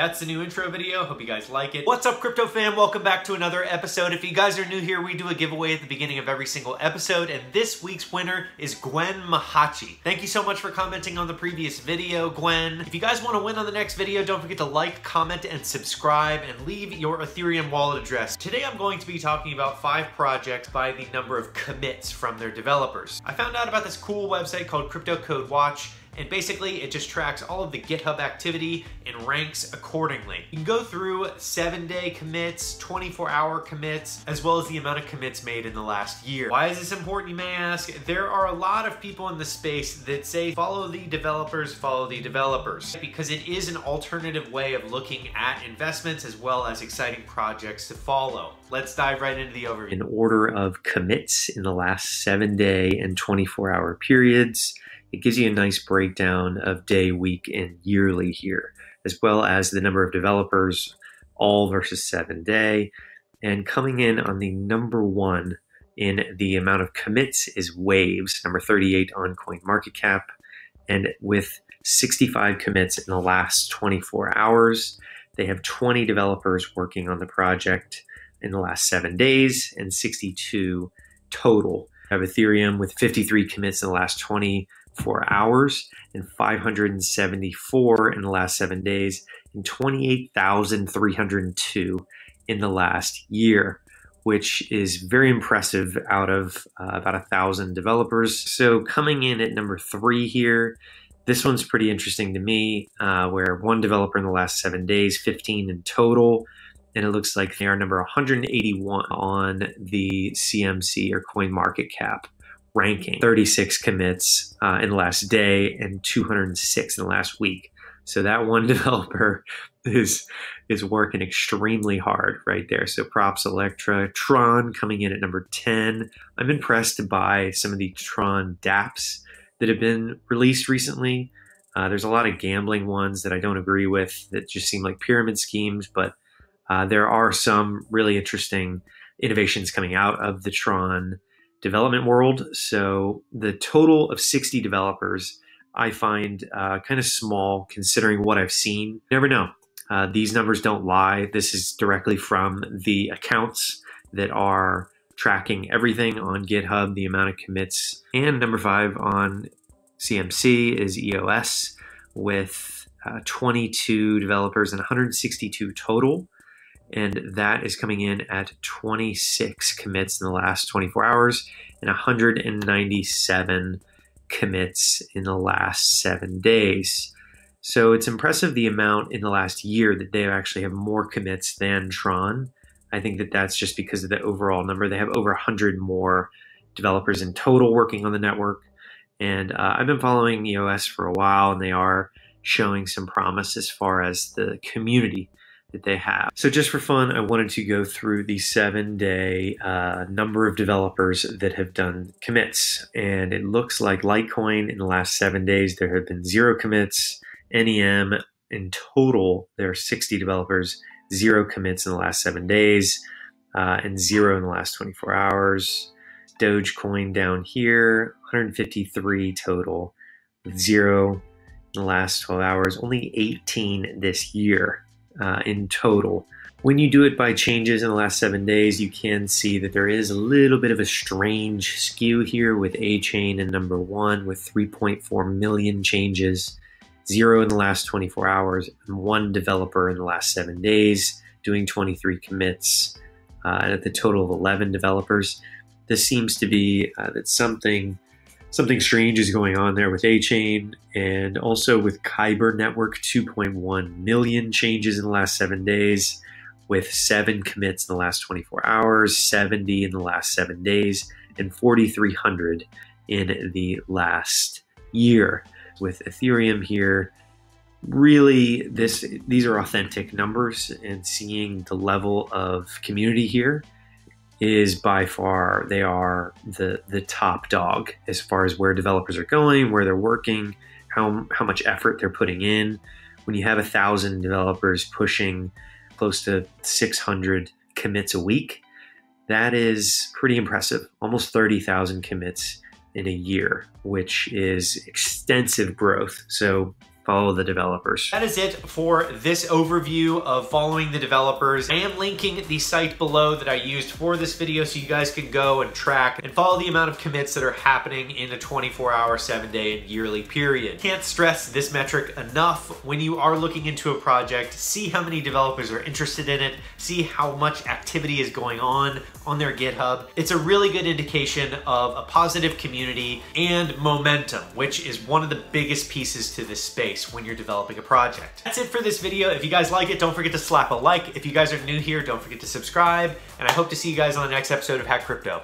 That's the new intro video. Hope you guys like it. What's up, crypto fam? Welcome back to another episode. If you guys are new here, we do a giveaway at the beginning of every single episode, and this week's winner is Gwen Mahachi. Thank you so much for commenting on the previous video, Gwen. If you guys want to win on the next video, don't forget to like, comment, and subscribe, and leave your Ethereum wallet address. Today I'm going to be talking about 5 projects by the number of commits from their developers. I found out about this cool website called Crypto Code Watch, and basically it just tracks all of the GitHub activity and ranks accordingly. You can go through 7-day commits, 24-hour commits, as well as the amount of commits made in the last year. Why is this important, you may ask? There are a lot of people in the space that say follow the developers, because it is an alternative way of looking at investments as well as exciting projects to follow. Let's dive right into the overview. In order of commits in the last 7-day and 24-hour periods, it gives you a nice breakdown of day, week, and yearly here, as well as the number of developers, all versus 7-day. And coming in on the number 1 in the amount of commits is Waves, number 38 on CoinMarketCap. And with 65 commits in the last 24 hours, they have 20 developers working on the project in the last 7 days and 62 total. I have Ethereum with 53 commits in the last 24 hours and 574 in the last 7 days and 28,302 in the last year, which is very impressive out of about 1,000 developers. So coming in at number 3 here, this one's pretty interesting to me, where 1 developer in the last 7 days, 15 in total, and it looks like they are number 181 on the CMC or CoinMarketCap ranking. 36 commits in the last day and 206 in the last week. So that 1 developer is working extremely hard right there. So props Electra. Tron coming in at number 10. I'm impressed by some of the Tron dApps that have been released recently. There's a lot of gambling ones that I don't agree with that just seem like pyramid schemes, but there are some really interesting innovations coming out of the Tron development world. So the total of 60 developers I find kind of small considering what I've seen. You never know. These numbers don't lie. This is directly from the accounts that are tracking everything on GitHub, the amount of commits. And number 5 on CMC is EOS with 22 developers and 162 total. And that is coming in at 26 commits in the last 24 hours and 197 commits in the last 7 days. So it's impressive the amount in the last year that they actually have more commits than Tron. I think that that's just because of the overall number. They have over 100 more developers in total working on the network. And I've been following EOS for a while, and they are showing some promise as far as the community that they have. So just for fun, I wanted to go through the 7-day number of developers that have done commits. And it looks like Litecoin in the last 7 days, there have been 0 commits. NEM in total, there are 60 developers, 0 commits in the last 7 days, and 0 in the last 24 hours. Dogecoin down here, 153 total, with 0 in the last 12 hours, only 18 this year. In total. When you do it by changes in the last 7 days, you can see that there is a little bit of a strange skew here with A-Chain in number 1 with 3.4 million changes, 0 in the last 24 hours, and 1 developer in the last 7 days doing 23 commits, and at the total of 11 developers. This seems to be that something strange is going on there with A-Chain, and also with Kyber Network, 2.1 million changes in the last 7 days, with 7 commits in the last 24 hours, 70 in the last 7 days, and 4,300 in the last year. With Ethereum here, really, these are authentic numbers, and seeing the level of community here is by far, they are the top dog as far as where developers are going, where they're working, how much effort they're putting in. When you have 1,000 developers pushing close to 600 commits a week, that is pretty impressive. Almost 30,000 commits in a year, which is extensive growth. So follow the developers. That is it for this overview of following the developers. I am linking the site below that I used for this video so you guys can go and track and follow the amount of commits that are happening in a 24-hour, 7-day, and yearly period. Can't stress this metric enough. When you are looking into a project, see how many developers are interested in it, see how much activity is going on their GitHub. It's a really good indication of a positive community and momentum, which is one of the biggest pieces to this space when you're developing a project. That's it for this video. If you guys like it, don't forget to slap a like. If you guys are new here, don't forget to subscribe, and I hope to see you guys on the next episode of Hack Crypto.